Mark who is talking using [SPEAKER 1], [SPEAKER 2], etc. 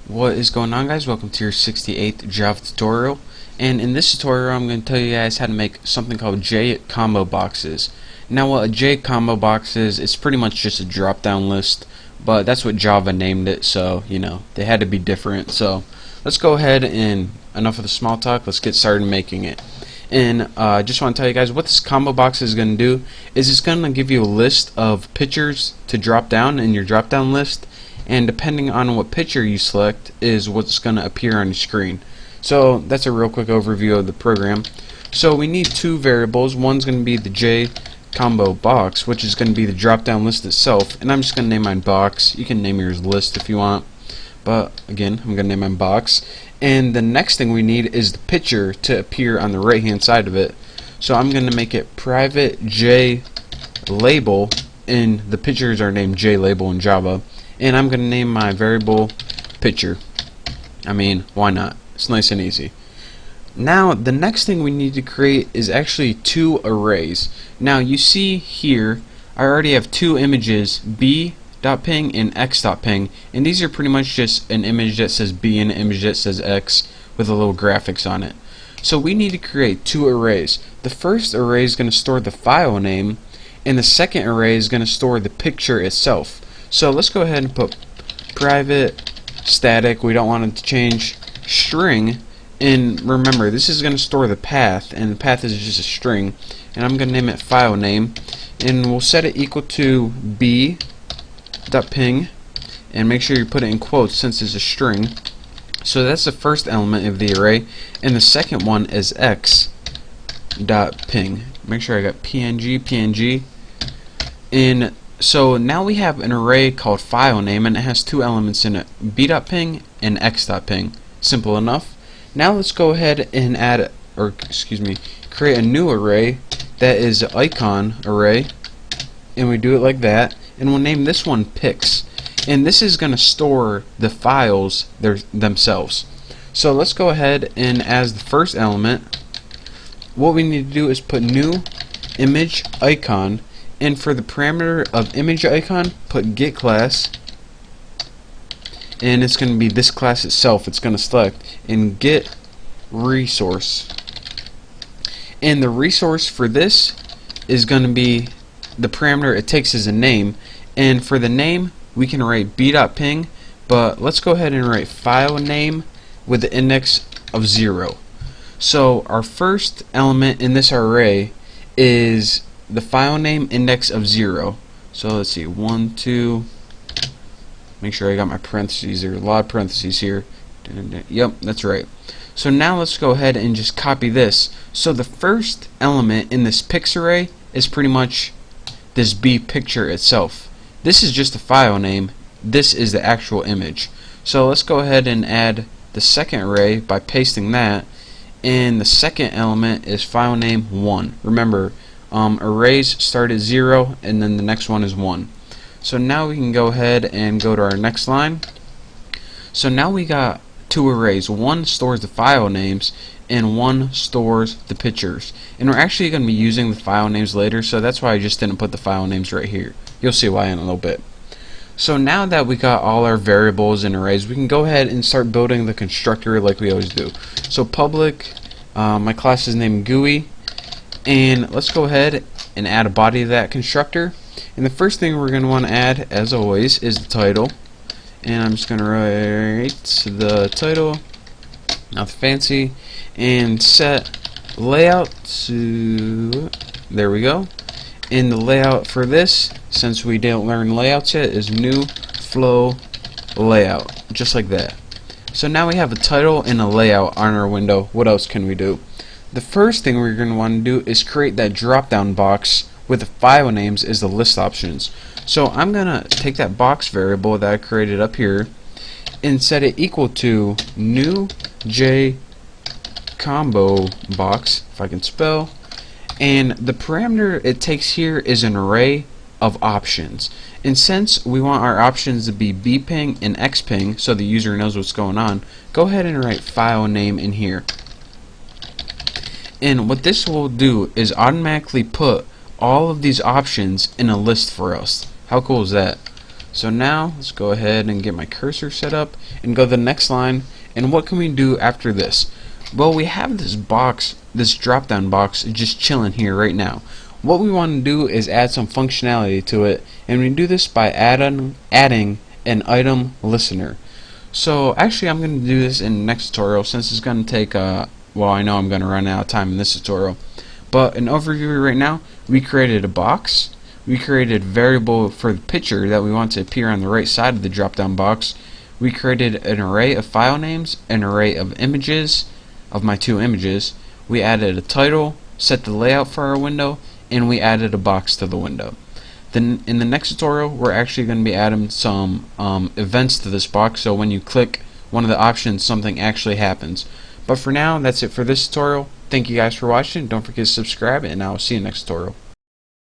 [SPEAKER 1] What is going on, guys? Welcome to your 68th Java tutorial, and in this tutorial I'm going to tell you guys how to make something called JComboBoxes. Now what a JComboBox is, it's pretty much just a drop down list, but that's what Java named it, so you know they had to be different. So let's go ahead and enough of the small talk, let's get started making it. And I just want to tell you guys what this combo box is going to do is it's going to give you a list of pictures to drop down in your drop down list, and depending on what picture you select is what's going to appear on your screen. So that's a real quick overview of the program. So we need two variables. One's going to be the JComboBox, which is going to be the drop down list itself, and I'm just going to name mine box. You can name yours list if you want, but again I'm going to name mine box. And the next thing we need is the picture to appear on the right hand side of it. So I'm going to make it private J label, and the pictures are named J label in Java, and I'm going to name my variable picture. I mean, why not? It's nice and easy. Now the next thing we need to create is actually two arrays. Now you see here I already have two images, b.ping and x.ping, and these are pretty much just an image that says b and an image that says x with a little graphics on it. So we need to create two arrays. The first array is going to store the file name, and the second array is going to store the picture itself. So let's go ahead and put private static, we don't want it to change, string, and remember this is going to store the path, and the path is just a string, and I'm going to name it file name, and we'll set it equal to b.ping, and make sure you put it in quotes since it's a string. So that's the first element of the array, and the second one is x.ping. Make sure I got png, and so now we have an array called file name, and it has two elements in it, b.ping and x.ping. Simple enough. Now let's go ahead and create a new array that is an icon array, and we do it like that, and we'll name this one pics, and this is going to store the files themselves. So let's go ahead, and as the first element what we need to do is put new image icon, and for the parameter of image icon put get class, and it's going to be this class itself. It's going to select and get resource, and the resource for this is going to be the parameter it takes as a name, and for the name we can write b.ping, but let's go ahead and write file name with the index of 0. So our first element in this array is the file name index of 0. So let's see, 1, 2, make sure I got my parentheses. There are a lot of parentheses here. Yep, that's right. So now let's go ahead and just copy this. So the first element in this pics array is pretty much this b picture itself. This is just the file name. This is the actual image. So let's go ahead and add the second array by pasting that, and the second element is file name 1. Remember, arrays start at 0 and then the next one is 1. So now we can go ahead and go to our next line. So now we got two arrays. One stores the file names and one stores the pictures. And we're actually going to be using the file names later, so that's why I just didn't put the file names right here. You'll see why in a little bit. So now that we got all our variables and arrays, we can go ahead and start building the constructor like we always do. So public, my class is named GUI, and let's go ahead and add a body to that constructor. And the first thing we're going to want to add, as always, is the title. And I'm just going to write the title, not fancy, and set layout to, there we go. And the layout for this, since we didn't learn layouts yet, is new flow layout, just like that. So now we have a title and a layout on our window. What else can we do? The first thing we're going to want to do is create that drop down box with the file names as the list options. So I'm going to take that box variable that I created up here and set it equal to new JComboBox, if I can spell, and the parameter it takes here is an array of options. And since we want our options to be bping and xping so the user knows what's going on, go ahead and write file name in here. And what this will do is automatically put all of these options in a list for us. How cool is that? So now let's go ahead and get my cursor set up and go to the next line. And what can we do after this? Well, we have this box, this drop down box just chilling here right now. What we want to do is add some functionality to it, and we do this by adding an item listener. So actually I'm going to do this in the next tutorial, since it's going to take well, I know I'm going to run out of time in this tutorial, but an overview right now. We created a box, we created a variable for the picture that we want to appear on the right side of the drop down box, we created an array of file names, an array of images, of my two images, we added a title, set the layout for our window, and we added a box to the window. Then in the next tutorial we're actually going to be adding some events to this box, so when you click one of the options something actually happens. But for now, that's it for this tutorial. Thank you guys for watching. Don't forget to subscribe, and I'll see you next tutorial.